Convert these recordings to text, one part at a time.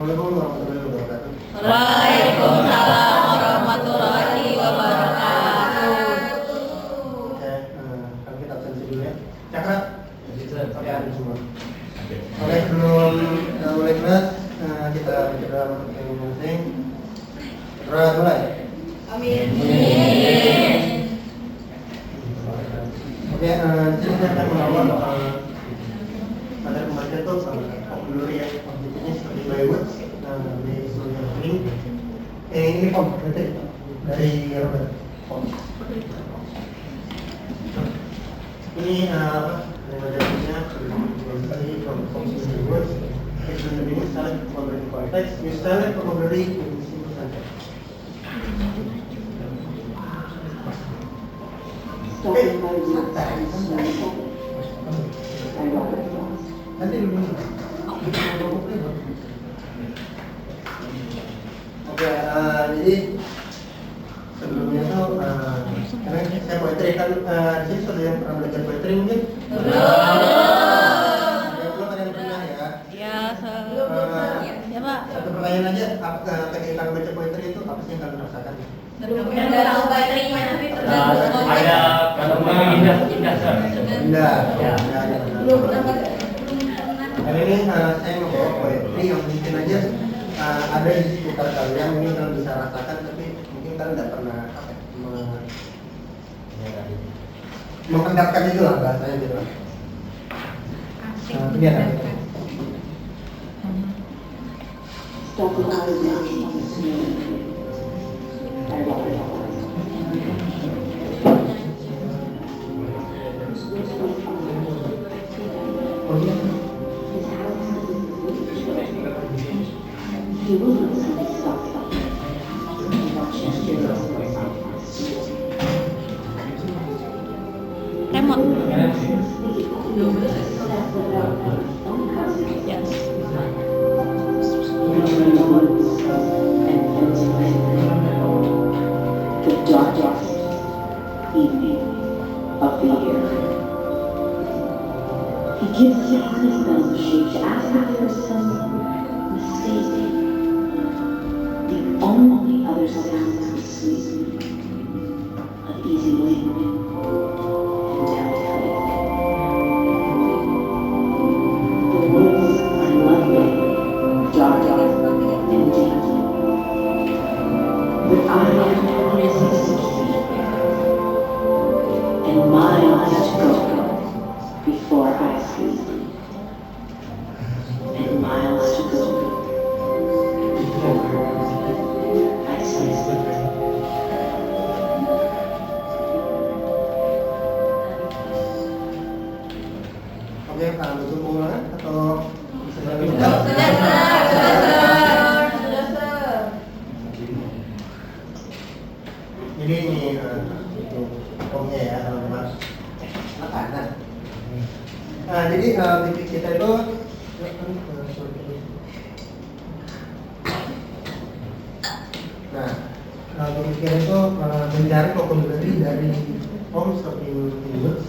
Waalaikumsalam warahmatullahi wabarakatuh. Oke, kalau kita absensi dulu ya. Cakra, oke ada semua. Oke, sebelum mulai kelas, kita berdoa masing-masing. Berdoa mulai. Amin. Oke, sini saya akan mengawal pada kemarin itu vocabulary ya, objeknya seperti by words, di seluruh ini. Ini form berarti dari Robert. Form. Ini modalnya dari vocabulary words. It's the beginning select vocabulary context. You select vocabulary in simple sentence. Nanti dulu. Oke, jadi sebelumnya tuh karena saya poetry kan di sini sudah yang pernah belajar poetry mungkin? Belum ada yang pernah ya? Ya, ya Pak. Satu pertanyaan aja, ketika baca poetry itu apa sih yang kalian rasakan? Ada tahu baterainya tapi Ada kandungan indah Sir. Indah. Ya. belum pernah. Hari ini saya membawa poetry yang mungkin aja ada di sekitar kalian, mungkin kalian bisa rasakan, tapi mungkin kalian tidak pernah menghendakkan itu lah bahasanya gitu. Ini ada. Oh iya. Remote. Yes. The darkest evening of the year. He gives us a honest bells shape to ask if there is some mistake. The only other sounds of sleep, of easy wind and telltale. The woods are lovely, dark and deep. But I am restless to sleep, and miles to go before I sleep, and miles to go before I sleep. Oke, Pak, butuh pengulangan atau bisa Sudah, dilakukan? Jadi ini untuk formnya ya, teman-teman. Makanan. Nah, jadi titik kita itu titik kita itu mencari vocabulary dari forms of words.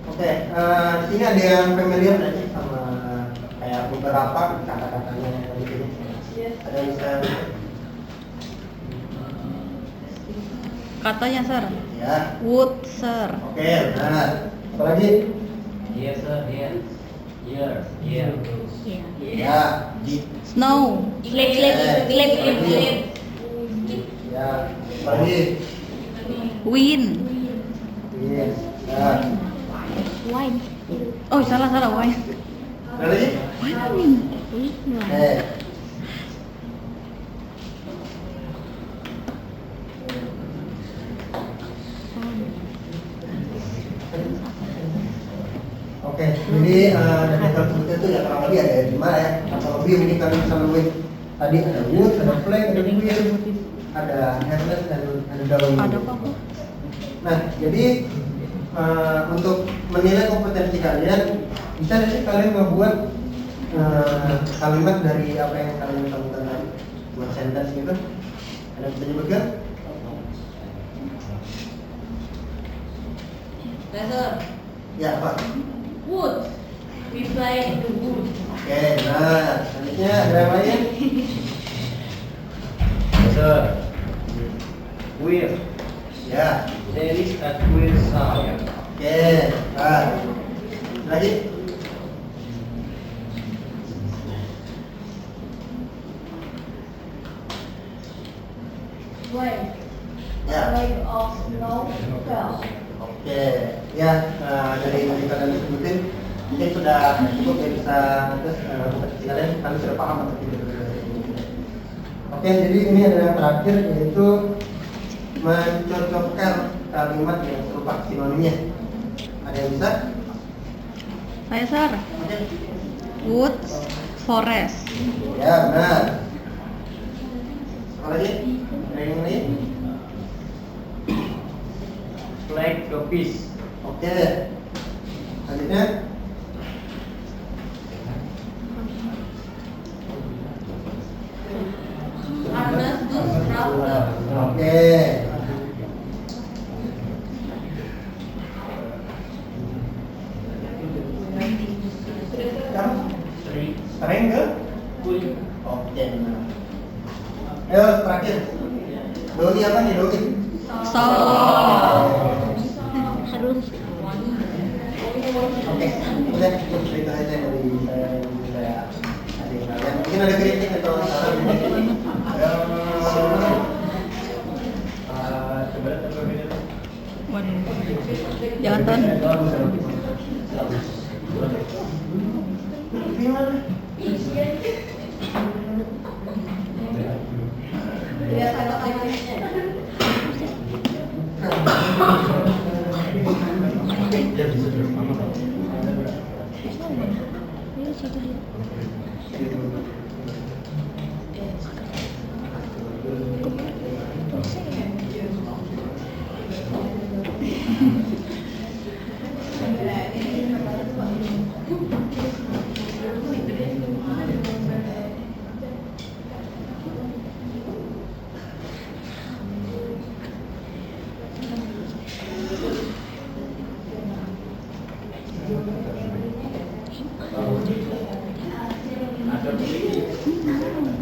Oke, di sini ada yang familiar nggak sih sama kayak beberapa kata-katanya di sini? Ada yang bisa? Katanya, Sir. Ya. Wood, Sir. Oke, benar. Apa lagi? Yes Sir, yes. Here, here. Iya. Ya. Snow. Slip. Ya. Apa lagi? Wind. Yes. Ya. Wine. Oh, salah wine. Ada lagi? Wine. Oke, jadi dari sebutnya itu ya kurang lebih ada 5 ya, atau lebih mungkin kalian bisa nemuin. Tadi ada wood, ada flag, ada queer, ada headless, dan ada dalam. Ada apa? Nah, jadi untuk menilai kompetensi kalian, bisa nggak sih kalian membuat kalimat dari apa yang kalian temukan tadi, buat sentence gitu? Ada yang bisa nyebutkan? Dasar. Ya, apa? Wood. We fly in the wood. Oke, nah, selanjutnya ada yang lain? Yes, sir. Wheel. Ya, There is a wheel sound. oke, nah, lagi. When Ya, line of snow fell. oke, ya, dari yang kalian sebutin, mungkin sudah cukup ya bisa terus kalian sudah paham atau tidak. Oke, jadi ini ada yang terakhir yaitu mencocokkan kalimat yang serupa sinonimnya. Ada yang bisa? Ayo Sar. Oke. Woods, forest. Ya, benar. Apa lagi? Ada yang lain? Flag office. Oke. Selanjutnya? Harness to tractor. Oke. Kamu? Sering ke? Oke. Nah. Ayo terakhir. Doli apa nih Doli? So. Harus. Oke. Udah cukup cerita aja dari saya adik kalian. Mungkin ada kritik atau saran? Waduh. Jangan Ton. Lihat kata-katanya.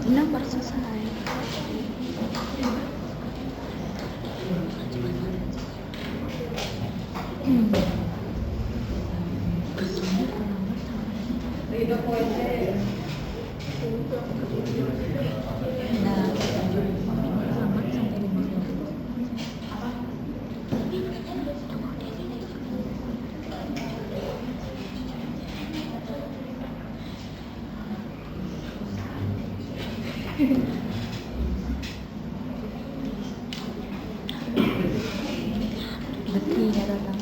Benar baru selesai. Lidah poinnya. The king datang.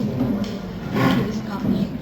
He is coming.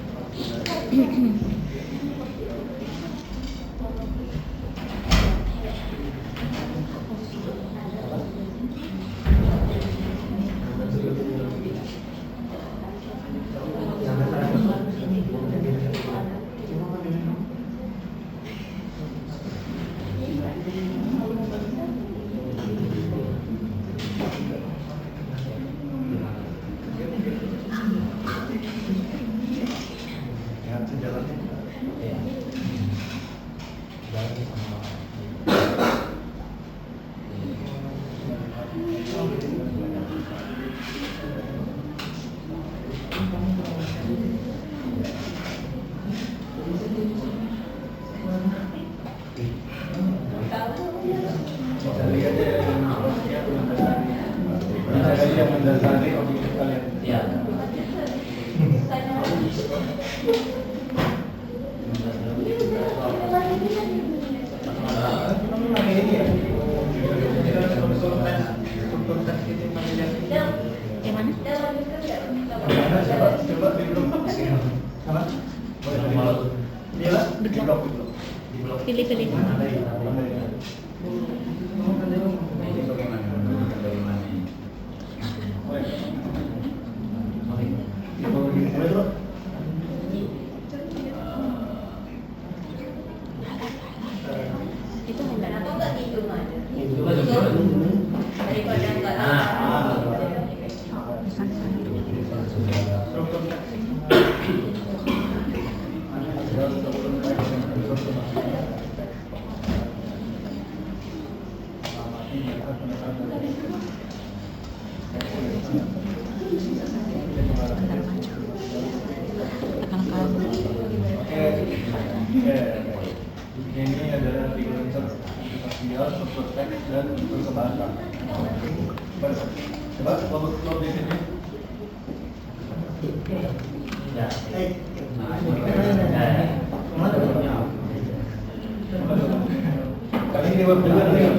Ya. Yang mana? Pilih-pilih. Itu hanya Kenapa nggak gitu aja? Coba coba. Daripada nggak Ah. tahu. di sana. Ini adalah tiga unsur sosial, unsur teks, dan unsur kebahasaan. Coba kalau di sini. Ya. Kali ini berbeda dengan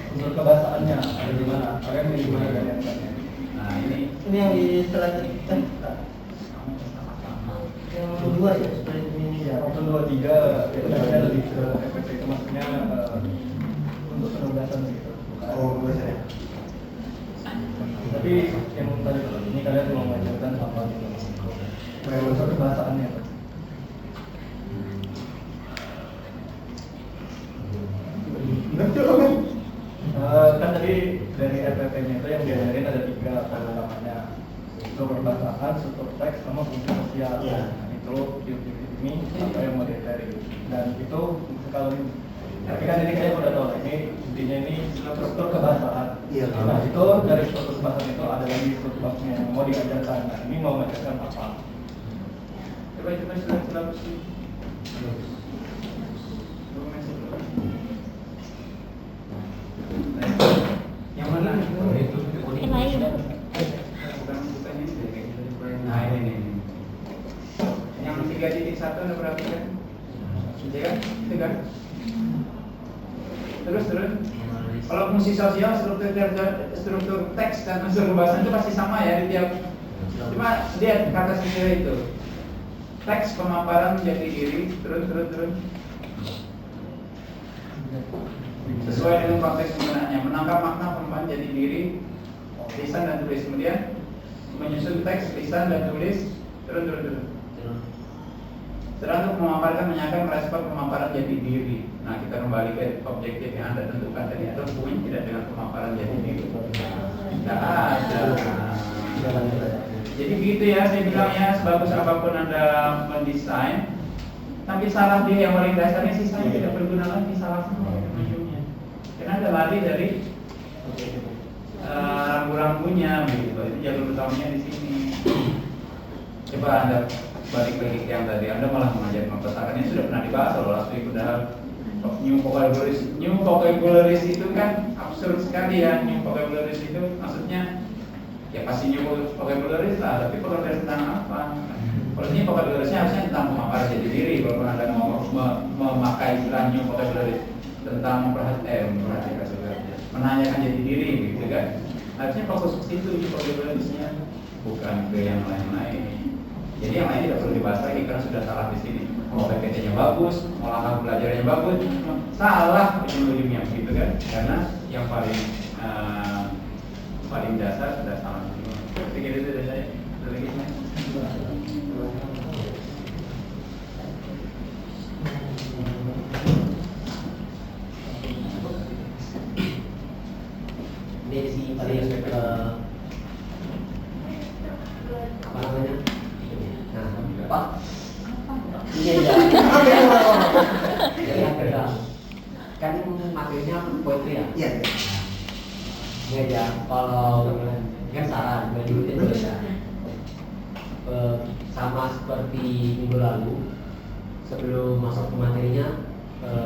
unsur kebahasaannya ada di mana? Kalian di mana kalian? Nah ini yang di setelah kita yang kedua ya, seperti ini ya. Option 2, 3 itu biasanya lebih ke efek itu maksudnya untuk penugasan gitu. Oh, biasa ya. Tapi yang tadi ini kalian cuma mengajarkan apa gitu. Kayak unsur kebahasaannya. Betul kan? Kan tadi dari RPP-nya itu yang diajarin ada 3 pada namanya struktur perbahasaan, struktur teks, sama fungsi sosial. Iya. Nah, itu ini apa yang mau diajari dan itu kalau tapi kan ini kayaknya udah tahu ini intinya ini struktur kebahasaan. Iya. Nah itu dari struktur kebahasaan itu ada lagi struktur bahasanya yang mau diajarkan. Nah ini mau mengajarkan apa? Coba silakan. yang mana? Itu Yang lain. bukan ini. Nah ini. Yang 3.1 Anda perhatikan? Iya kan? Itu kan? Terus. Kalau fungsi sosial, struktur teks dan unsur pembahasan itu pasti sama ya di tiap. Cuma dia kata sendiri itu. Teks pemaparan menjadi diri, terus. Sesuai dengan konteks penggunaannya, menangkap makna pemaparan jadi diri, lisan dan tulis. Kemudian menyusun teks, lisan dan tulis, terus. Setelah untuk memaparkan, menyanyikan, merespon pemaparan jadi diri. Nah, kita kembali ke objektif yang Anda tentukan tadi. Atau hubungannya tidak dengan pemaparan jadi diri. Tidak ada. Jadi begitu ya, saya bilang ya, sebagus apapun Anda mendesain, tapi salah dia yang paling dasarnya sisanya tidak berguna lagi, salah semua ujungnya. Karena Anda lari dari rambu-rambunya, begitu. Itu jalur utamanya di sini. Coba Anda balik lagi ke yang tadi, Anda malah mengajar mempesakan ini sudah pernah dibahas loh waktu ikut dalam new vocabularies itu kan absurd sekali ya. New vocabularies itu maksudnya ya pasti new vocabularies lah, tapi vocabularies tentang apa? Kalau ini vocabulariesnya harusnya tentang pemaparan jadi diri. Kalau Anda mau memakai istilah new vocabularies tentang memperhatikan sebenarnya menanyakan jadi diri gitu kan, harusnya fokus ke situ new vocabulariesnya, bukan ke yang lain-lain. Jadi yang lain tidak perlu dibahas lagi karena sudah salah di sini. Mau PPT-nya bagus, mau langkah belajarnya bagus, salah ujung-ujungnya gitu kan? Karena yang paling dasar sudah salah. Seperti itu dari saya. Ini si paling apa namanya? Nah, Pak. Iya ya. Yang beda. Kan materinya poetry ya. Iya. Iya ya. Kalau kan saran diikutin terus ya. Sama seperti minggu lalu sebelum masuk ke materinya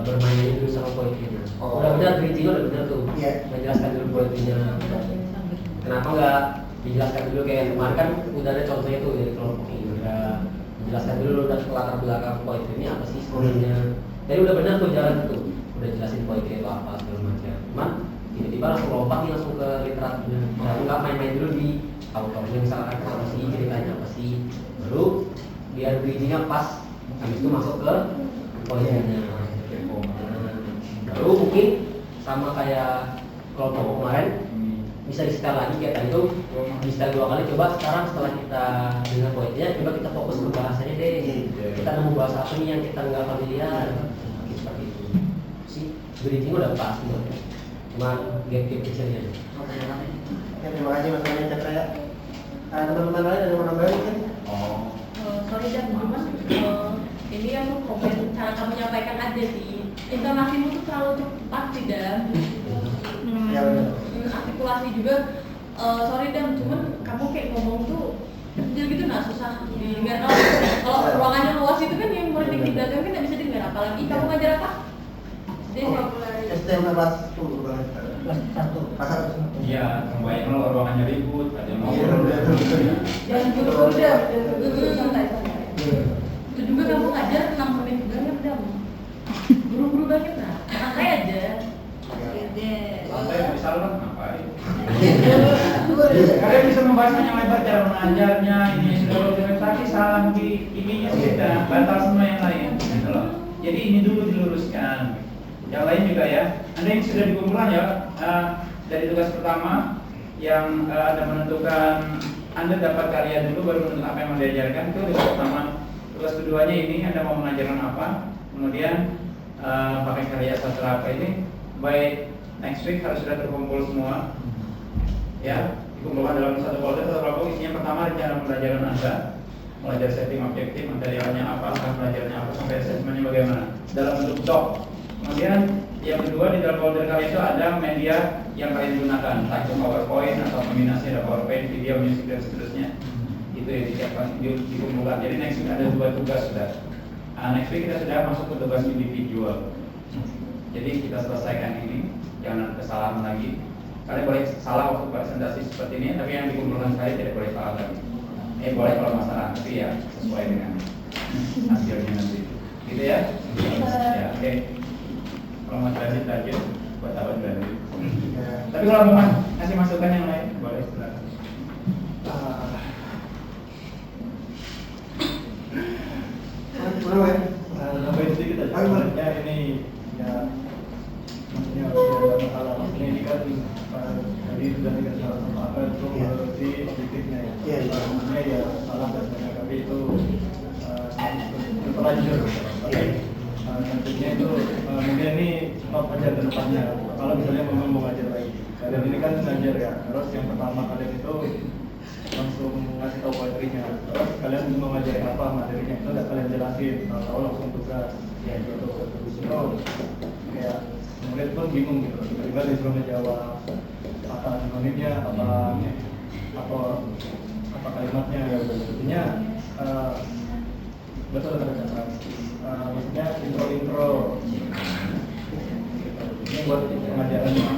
bermain dulu sama poetrinya. Oh. Udah benar bridging udah benar tuh. Iya. Menjelaskan dulu poetrinya. Kenapa nggak dijelaskan dulu kayak kemarin kan udah ada contohnya tuh dari kelompok ini udah menjelaskan dulu udah latar belakang poetri ini apa sih sebenarnya. Jadi udah benar tuh jalan tuh, udah jelasin poetri itu apa segala macam. Cuman tiba-tiba langsung lompat nih langsung ke literaturnya. Nah, nggak main-main dulu di autornya, misalkan apa sih ceritanya apa sih, baru biar bridgingnya pas, habis itu masuk ke poinnya. Baru mungkin sama kayak kelompok kemarin bisa di-setel lagi kayak tadi tuh, di-setel 2 kali. Coba sekarang setelah kita dengar poinnya, coba kita fokus ke bahasanya deh. Kita nemu bahasa apa nih yang kita nggak familiar, seperti itu. Sih bridging udah pas gitu. Cuma gap-gap kecilnya. Oke, terima kasih Mas Rani Cakra ya. Teman-teman lain ada yang mau nambahin mungkin? Sorry dan cuman ini aku komen cara kamu menyampaikan aja sih. Intonasimu tuh terlalu cepat sih Dan. Ya benar. Artikulasi juga. Sorry Dan, cuman kamu kayak ngomong tuh kecil gitu nah susah didengar. Kalau ruangannya luas itu kan yang murid di belakang kan nggak bisa dengar. Apalagi kamu ngajar apa? STM kelas 1 banget. Kelas 1. Pasar. Iya, kebanyakan lo ruangannya ribut, ada yang Iya, ngobrol. udah. Jangan buru-buru deh, santai-santai. Itu juga kamu ngajar 6 menit banget Dam. Buru-buru banget nah. Santai aja. Santai misal lah ngapain? Kalian bisa membahas yang lebar cara mengajarnya, ini sudah dokumentasi salah di ininya sudah batal semua yang lain. Gitu loh. Jadi ini dulu diluruskan. Yang lain juga ya. Anda yang sudah dikumpulkan ya dari tugas pertama yang Anda menentukan, Anda dapat karya dulu baru menentukan apa yang mau diajarkan, itu tugas pertama. Tugas keduanya ini Anda mau mengajarkan apa, kemudian pakai karya sastra apa ini, by next week harus sudah terkumpul semua, ya dikumpulkan dalam satu folder atau kelompok. Isinya pertama rencana pembelajaran Anda, belajar setting objektif, materialnya apa, akan belajarnya apa, sampai assessmentnya bagaimana dalam bentuk doc. Kemudian yang kedua di dalam folder kalian itu ada media yang kalian gunakan, entah itu PowerPoint atau kombinasi ada PowerPoint, video, musik dan seterusnya. Itu yang disiapkan dikumpulkan. Jadi next week ada 2 tugas sudah. Next week kita sudah masuk ke tugas individual. Jadi kita selesaikan ini, jangan kesalahan lagi. Kalian boleh salah waktu presentasi seperti ini, tapi yang dikumpulkan saya tidak boleh salah lagi. Boleh kalau masalah, tapi ya sesuai dengan hasilnya nanti. Gitu ya? Ya, oke. Kalau Mas Radit aja buat apa Radit? Tapi kalau mau kasih masukan yang lain, boleh silakan. Nambahin sedikit aja. Sebenarnya ini ya maksudnya tidak ada masalah. Maksudnya ini kan tadi sudah dikasih salah sama apa itu si objektifnya ya. Iya. Maksudnya ya salah dan benar, tapi itu terlanjur. Tentunya itu mungkin ini not aja ke depannya. Kalau misalnya memang mau ngajar lagi, kalian ini kan ngajar ya. Terus yang pertama kalian itu langsung ngasih tahu materinya. Terus kalian mau ngajarin apa materinya itu udah kalian jelasin. Tahu langsung tugas ya gitu. Itu kayak murid pun bingung gitu. Tiba-tiba disuruh menjawab apa sinonimnya, apa kalimatnya. Artinya betul ada catatan. Maksudnya intro ini buat pengajarannya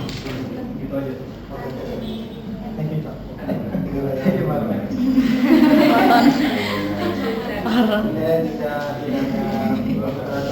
gitu aja. Thank you, Pak. Parah. Kemudian jika tidak ada